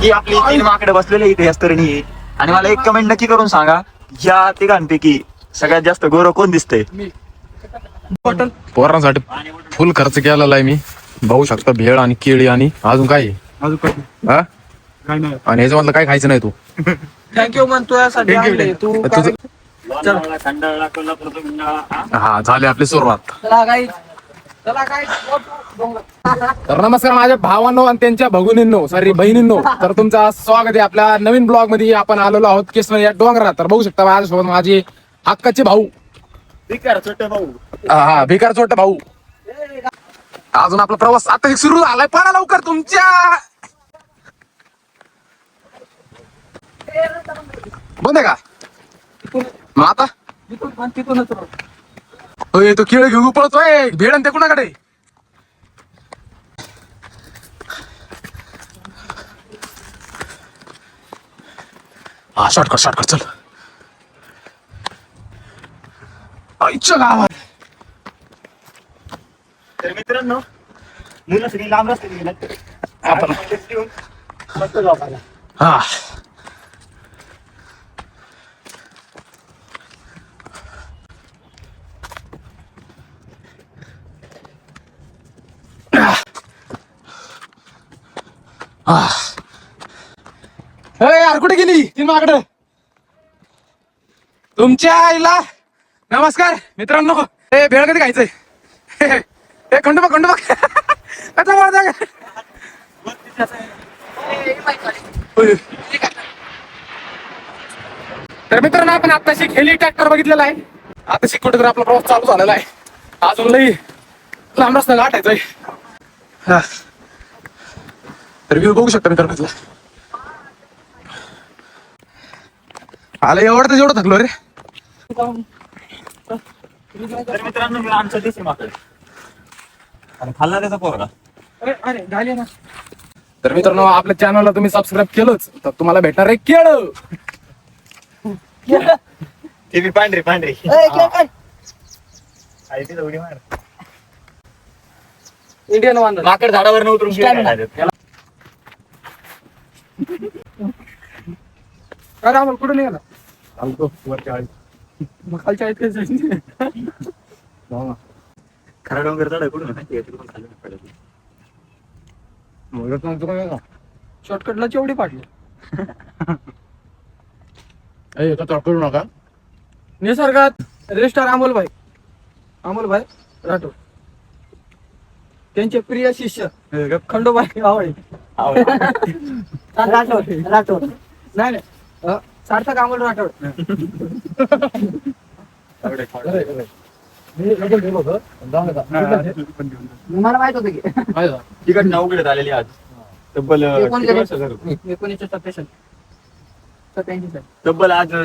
ही आपली 3 माकडे बसलेले इथे असतरणी. आणि मला एक कमेंट नक्की करून सांगा, या तिघांपैकी सगळ्यात जास्त गोरं कोण दिसतंय? पोरांसाठी फुल खर्च केलेला आहे मी. बघू शकता भेळ आणि केळी आणि अजून काय आहे? हा? आणि ह्याच्यामधलं काय खायचं नाही तू. थँक्यू म्हणतो यासाठी आणले तू. तुझं हा झाली आपली सुरुवात. तर नमस्कार माझ्या भावांनो आणि त्यांच्या भगिनींनो, सॉरी बहिणींनो. तर तुमचं स्वागत आहे आपल्या नवीन ब्लॉग मध्ये. आपण आलेलो आहोत केसर या डोंगरात. तर बघू शकता माझ्यासोबत माझे हक्काचे भाऊ, भिकार छोटे भाऊ. हा भिकार छोटे भाऊ. अजून आपला प्रवास आता सुरू झालाय. पळा लवकर तुमच्या. बंद आहे का मग आता? होय तो केळ घेऊन पळतोय. भेड आणि ते कुणाकडे? हा शॉर्टकट शॉर्टकट चल. आईच्या गावात. तर मित्रांनो, मुलं सगळी लांब रस्ते गेल्यात. आपण मस्त झोपायला. हा यार कुठे गेली ती माकडं? तुमच्या आईला नमस्कार मित्रांनो. हे भेळ कधी खायचंय? हे खंडोबा खंडोबा कसा मारता का? तर मित्रांनो आपण आताशी हेली ट्रॅक्टर बघितलेला आहे. आताशी कुठेतरी आपला प्रवास चालू झालेला आहे. अजून लई लांब रस्ता गाठायचंय. तर व्ह्यू बघू शकता मित्रांनो. आलं एवढं एवढं थकलो रे. तर मित्रांनो, मी आमचा देशी माकड आणि खाल्ला त्याचा पोरगा. तर मित्रांनो आपल्या चॅनलला तुम्ही सबस्क्राईब केलंच तर तुम्हाला भेटणार आहे केळं. ते बी पांढरी पांढरी. आई ती उडी मार. इंडियन वांदर माकड झाडावर उतरून गेला. काय आम्हाला कुठे निघाला? वरच्या आळी. मग खालच्या आहेत काय जायचं? खरा डोंगर चढ कुठून तिकडून खाली पडलं. शॉर्टकटला जेवढी पाडली करू नका. निसर्गात रजिस्ट्रार अमोलभाई राठोड, त्यांचे प्रिय शिष्य खंडोबाई आवळे. राठोड नाही सार्थक अमोल राठोड. मला माहित होतं की तिकडनं उघडत आलेली आज तब्बल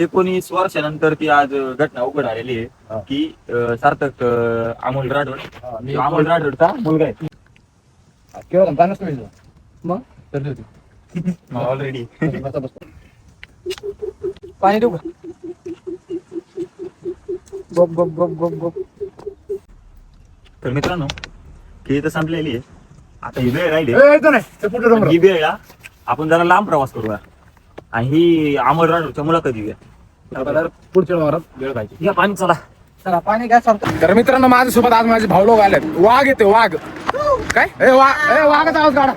19 वर्षानंतर ती आज घटना उघड आलेली आहे की सार्थक अमोल राठोडचा मुलगा आहे. मग ऑलरेडी. पाणी देऊ का? गप गप गप गप गप. तर मित्रांनो, खेळ तर संपलेली आहे. आता ही वेळ राहिली. पुढे ही वेळ आपण जरा लांब प्रवास करूया आणि ही अमोल राठोडच्या मुलाखत घेऊया. पुढच्या वारात वेळ पाहिजे. या पाणी चला. चला पाणी काय सांगतो. तर मित्रांनो माझ्यासोबत आज माझे भाऊ लोक आलेत. वाघ येते वाघ. काय वाघाचा आवाज काढा.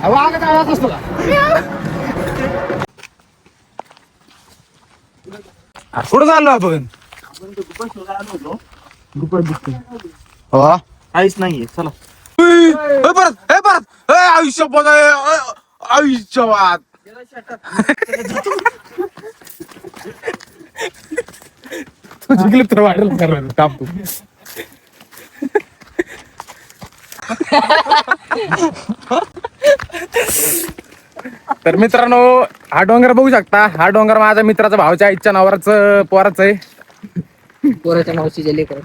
वाघाचा आवाज असतो का? कुठं चाललो आपण? काहीच नाहीये. चला. परत आयुष्य आयुष्यवाद. तुझी क्लिप तर वाढेल करणार काम तू. तर मित्रांनो हा डोंगर बघू शकता. हा डोंगर माझ्या मित्राचा भावाच्या आईच्या नावाचं पोराचं आहे. पोराच्या मावशीच्या लेकर.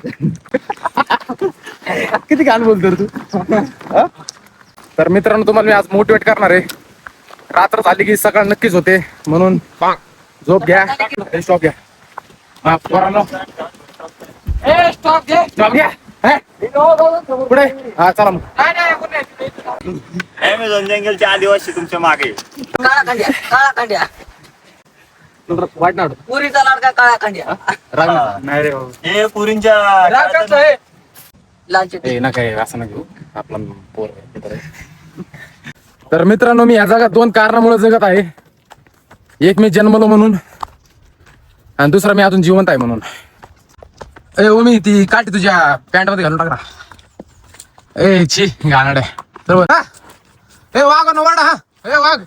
किती घाण बोलतो रे तू. तर मित्रांनो तुम्हाला मी आज मोटिवेट करणार आहे. रात्र झाली की सकाळ नक्कीच होते म्हणून झोप घ्या. स्टॉप घ्या. स्टॉप घे. स्टॉप घ्या. हे? पुढे हा चला मग. अमेझॉन जंगलचे आदिवासी तुमच्या मागे. काळा कांड्या काळा कांड्या वाईट नाव पुरीचा लाडका काळा कांड्या नाही रे हे पुरींच्या लाल चटणी नका हे, असं नका घेऊ. आपला पोर आहे, मित्र आहे. तर मित्रांनो मी या जगात 2 कारणामुळे जगत आहे. एक मी जन्मलो म्हणून आणि दुसरा मी अजून जिवंत आहे म्हणून. ए ओमी ती काठी तुझ्या पॅन्ट मध्ये घालून टाक ना. ए छी घाणड्या बरोबर हा. ए वाघ नवाडा हा. ए वाघ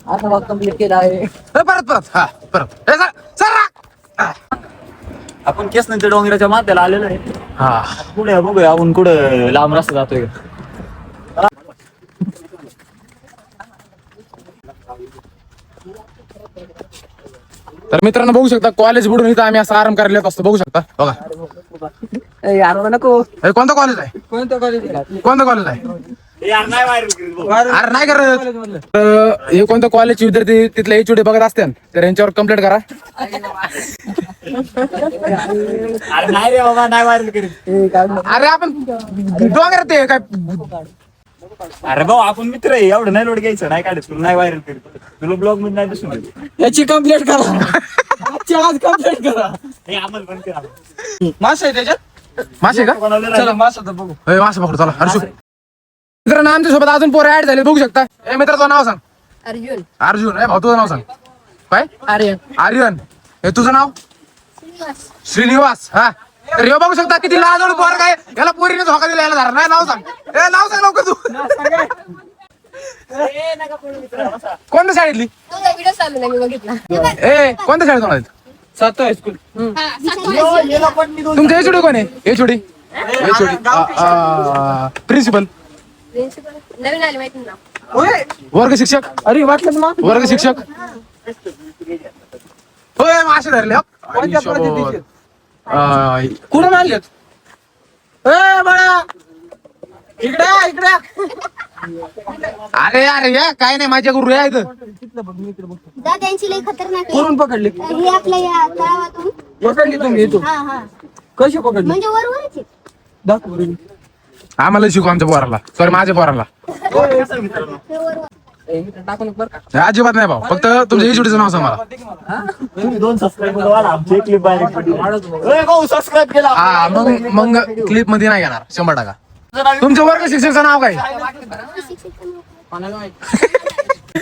आता भाग कंप्लीट केला आहे. परत हा परत ए सर आपण केसनच्या डोंगराच्या माथ्याला आलेलो आहे. हा. पुढे बघूया आपण कुठं लांब रस्ता जातोय. तर मित्रांनो बघू शकता कॉलेज बुडून इथं आम्ही असा आराम करायला येत असतो. बघू शकता बघा. यार नको हे कोणतं कॉलेज आहे? कोणतं कॉलेज कोणतं कॉलेज आहे? यार नाही व्हायरल करीत भाऊ. अरे नाही करत. हे कोणतं कॉलेजचे विद्यार्थी तिथले एचओडी बघत असते तर यांच्यावर कंप्लेंट करा. अरे नाही रे बाबा नाही व्हायरल करीत. अरे आपण डोंगरात आहे काय. अरे भाऊ आपण मित्र आहे एवढं नाही लोड घ्यायचं नाही काढत तुला नाही व्हायरल करीत तुला ब्लॉग मध्ये नाही दिसून येत. याची कंप्लेंट करा आज कंप्लेंट करा. हे आम्हाला पण करा. मासे आहे त्याच्यात मासे का? चला मासा तर बघू. ए, मासे पकडू चला. हर्षू मित्रांनो आमच्या सोबत अजून पोरं ऍड झाले बघू शकता. ए मित्र तुझं नाव सांग. अर्जुन अर्जुन. ए भाऊ तुझं नाव सांग. काय? आर्यन आर्यन. हे तुझं नाव? श्रीनिवास. हा तर हे बघू शकता किती लाजोड पोर काय. याला पोरीने धोका दिला याला धरा नाही. नाव सांग. ए नाव सांग लवकर तू. कोणत्या शाळेतली? तुझा व्हिडिओ चालू नाही मी बघितला. ए कोणत्या शाळेत होणार? सातो हायस्कूल तुमच्या एचओडी कोण आहे? एचओडी प्रिन्सिपल नवीन आली माहिती ना. वर्ग शिक्षक. अरे वाटलं ना वर्ग शिक्षक होय मासे धरले. कोणत्या पद्धतीचे? कुठून आणलेत? ए बाळा इकडे इकडे अरे अरे या काय नाही माझ्या गुरु या इथं. त्यांची लई खतरनाक आहे. करून पकडले हे आपल्या या तळावातून पकडली तुम्ही येतो हा हा कशी पकडली म्हणजे वरवरच आहे. दाखव बरं. आम्हाला शिकू आमच्या पोराला. सॉरी माझ्या पोराला. ते वरवर. टाकून बरं का अजिबात नाही भाऊ. फक्त तुमच्या एचओडीचं नाव सांग मला. तुम्ही 2 सबस्क्राईब वाढा आमची क्लिप बाहेर सबस्क्राईब केला. हा मग क्लिप मध्ये नाही घेणार 100%. तुमच्या वर्ग शिक्षकाचं नाव काय?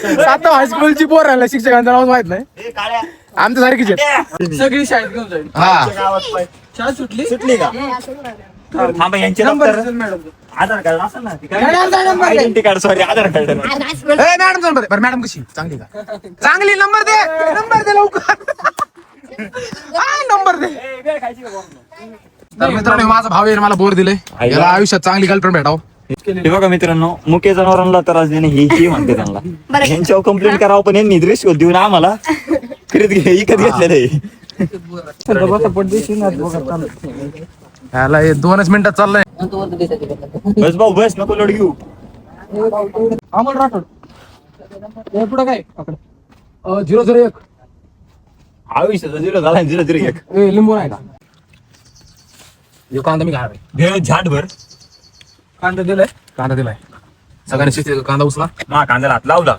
सातो हायस्कूलची पोर राहिला शिक्षकांचं नाव माहित नाही. हे काळ्या आमच्या सारखीच आहेत. सगळी शाळेत घेऊन जाईल हा गावात पाय शाळा सुटली सुटली का? थांबा यांचे नंबर नंबर मॅडम आधार कार्ड असेल ना नंबर दे. आयडेंटिटी कार्ड सॉरी आधार कार्ड ए मॅडम नंबर बरं मॅडम कशी चांगली का? चांगली नंबर दे लवकर. नंबर दे. तर मित्रांनो माझा भाऊ आहे मला बोर दिले. याला आयुष्यात चांगली गर्लफ्रेंड भेटाव. हे बघा मित्रांनो मुके जनावरांना त्रास देणे ही म्हणते त्यांना यांच्यावर कंप्लेंट करावं पण यांनी दृश्य देऊन आम्हाला इकत घेतलेलं आहे. याला 2च मिनिटात चाललंय. बस भाऊ बस नको लोड घेऊ. अमोल राठोड हे पुढं काय पकड 001 आयुष्याचा 0 झाला 001 लिंबू नाही का? कांदा मी घाल भेळ झाटभर कांदा दिलाय कांदा दिलाय सगळ्यांनी शिस्तीत कांदा उचला. मा कांद्याला हात लावला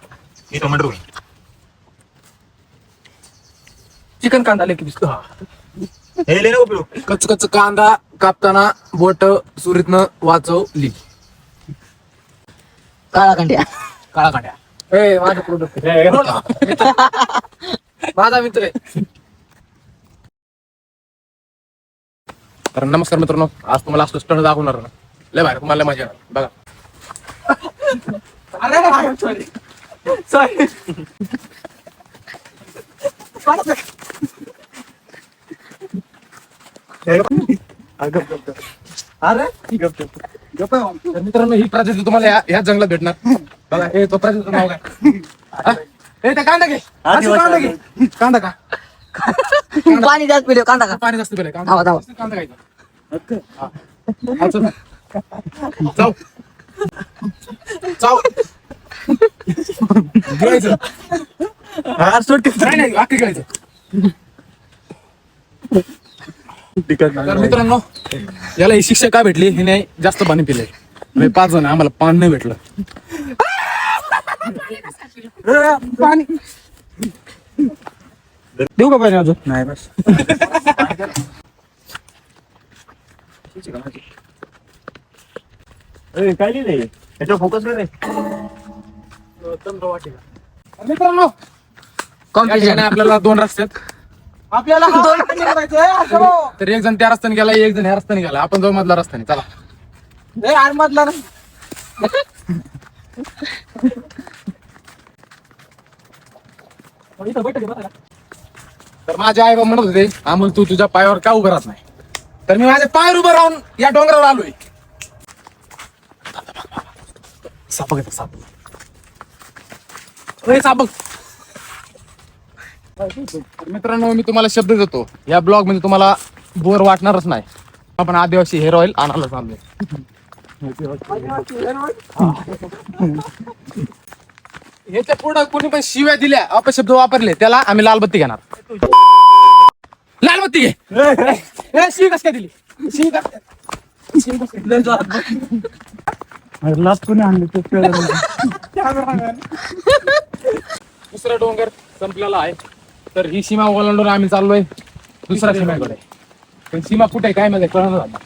मी टोमॅटो चिकन कांदा लेकी दिसतो हे ले नको पिऊ. कच्च कच्च कांदा कापताना बोट सुरीतनं वाचवली. काळा कांड्या काळा कांड्या. ए माझा प्रोडक्ट माझा मित्र आहे. तर नमस्कार मित्रांनो आज तुम्हाला असं स्टंट दाखवणार ना. लय भारी तुम्हाला लय मजा येणार. बघा अरे सॉरी सॉरी अरे तर मित्रांनो ही प्रजाती तुम्हाला ह्या जंगलात भेटणार. बघा हे तो प्रजातीचं नाव काय? हा? हे ते कांदा घे. असं कांदा घे. कांदा का पाणी जास्त पिले कांदा का पाणी जास्त पिलंय. धावा, धावा. कांदा खायचा. हा, चल. जाऊ जाऊ गिळायचं. हा, सुट्टी नाही नाही अख्खी गिळायचं. तर मित्रांनो याला ही शिक्षा का भेटली, हिने जास्त पाणी पिले. 5 जण आम्हाला पाणी नाही भेटलं. पाणी देऊ का पाहिजे अजून? नाही बस. काय लिहिलंय याच्यावर फोकस कर रे. मित्रांनो या ठिकाणी आपल्याला 2 रस्ते आहेत. आपल्याला हा रस्ता निवडायचा आहे, असं. तर एक जण त्या रस्त्याने गेला, एक जण ह्या रस्त्याने गेला. आपण जाऊ मधला रस्त्याने. चला. ए, आडमधला ना. तर माझे आई बाबा म्हणत होते, अमोल तू तुझ्या पायावर का उभं राहत नाही. तर मी माझ्या पायावर उभं राहून या डोंगरावर आलोय. साप घेतो, साप. साप. मित्रांनो मी तुम्हाला शब्द देतो, या ब्लॉग मध्ये तुम्हाला बोर वाटणारच नाही. आपण आदिवासी हेअर ऑइल आणायला चाललोय. याच्या पुढे कोणी पण शिव्या दिल्या, अपशब्द वापरले, त्याला आम्ही लालबत्ती घेणार. लालबत्ती घे. ए, शी कस काय दिली? शी कस काय? लास्ट कोणी आणले ते दुसरा डोंगर संपलेला आहे. तर ही सीमा ओलांडून आम्ही चाललोय दुसऱ्या सीमेकडे. पण सीमा कुठे काय माहिती कळणार झालं.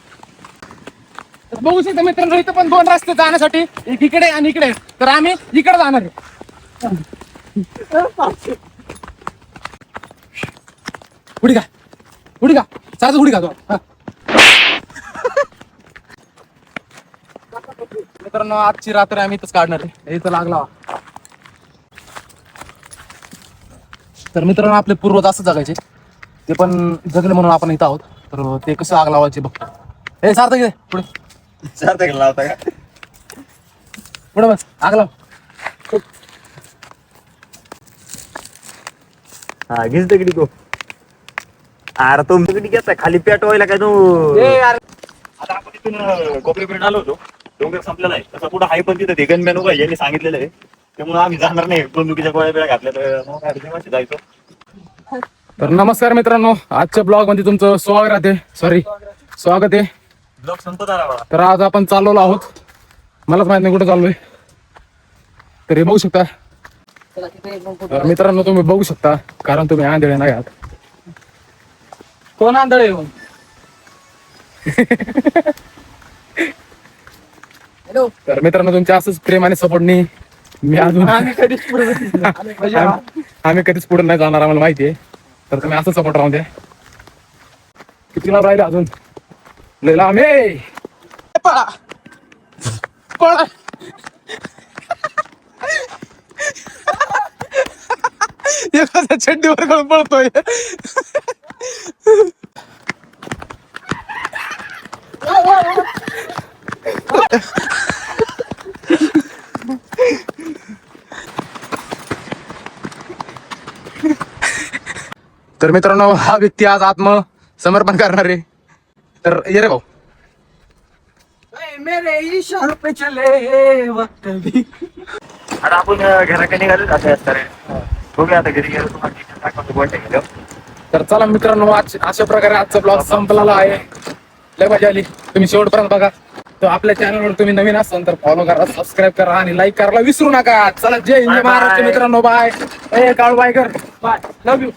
तर बघू शकता मित्रांनो, इथं पण 2 रस्ते जाण्यासाठी, एक इकडे आणि इकडे. तर आम्ही इकडे जाणार आहे. उडी का चाच उडी का तो. मित्रांनो आजची रात्र आम्ही इथंच काढणार आहे. इथं लागला. तर मित्रांनो आपले पूर्वज असं जगायचे, ते पण जगले म्हणून आपण इथं आहोत. तर ते कसं आग लावायचे बघतो. हे सार्थक घे पुढे. सार्थक लावता का? पुढे बस, आग लाव. हा घेच दगडी तो. अरे तो दगडी घेतला खाली पेटवायला काय तू. आता आपण तिथून कोपरीपर्यंत आलो होतो. डोंगर संपलेला आहे. तसं पुढे हाय पण तिथं ते गनमॅन उभा आहे, यांनी सांगितलेलं आहे. त्यामुळे आम्ही जाणार नाही. बंदुकीच्या गोळ्या बिळ्या घातल्या तर जायचो. तर नमस्कार मित्रांनो, आजच्या ब्लॉग मध्ये तुमचं स्वागत आहे. ब्लॉग संपत आला बघा. तर आज आपण चाललेलो आहोत, मलाच माहित नाही कुठे चाललोय. तर हे बघू शकता. तर मित्रांनो तुम्ही बघू शकता, कारण तुम्ही आंधळे नाही आहात. कोण आंधळे येऊन? तर मित्रांनो तुमच्या असंच प्रेम आणि सपोर्टनी मी अजून आम्ही कधीच पुढे आम्ही कधीच पुढे नाही जाणार, आम्हाला माहिती आहे. तर तुम्ही असं सपोर्ट राहून द्या. किती लांब राहिले अजून? लय लांब आहे. पळा पळा. एखाद्या चड्डीवर गळून पळतोय. तर मित्रांनो हा व्यक्ती आज आत्मसमर्पण करणार आहे. तर ये रे भाऊ. मेरे इशारों पे चले वक्त भी. आता आपण घराकडे निघालो असं असतं रे. बघूया आता घरी गेलो तुम्हाला दाखवतो गोट्या गेलो. तर चला मित्रांनो अशा प्रकारे आजचा ब्लॉग संपलेला आहे. लय मजा आली. तुम्ही शेवटपर्यंत बघा. तर आपल्या चॅनलवर तुम्ही नवीन असाल तर फॉलो करा, सबस्क्राईब करा आणि लाईक करायला विसरू नका. चला जय हिंद महाराष्ट्र मित्रांनो. बाय. काळू बाय कर. बाय. Love you.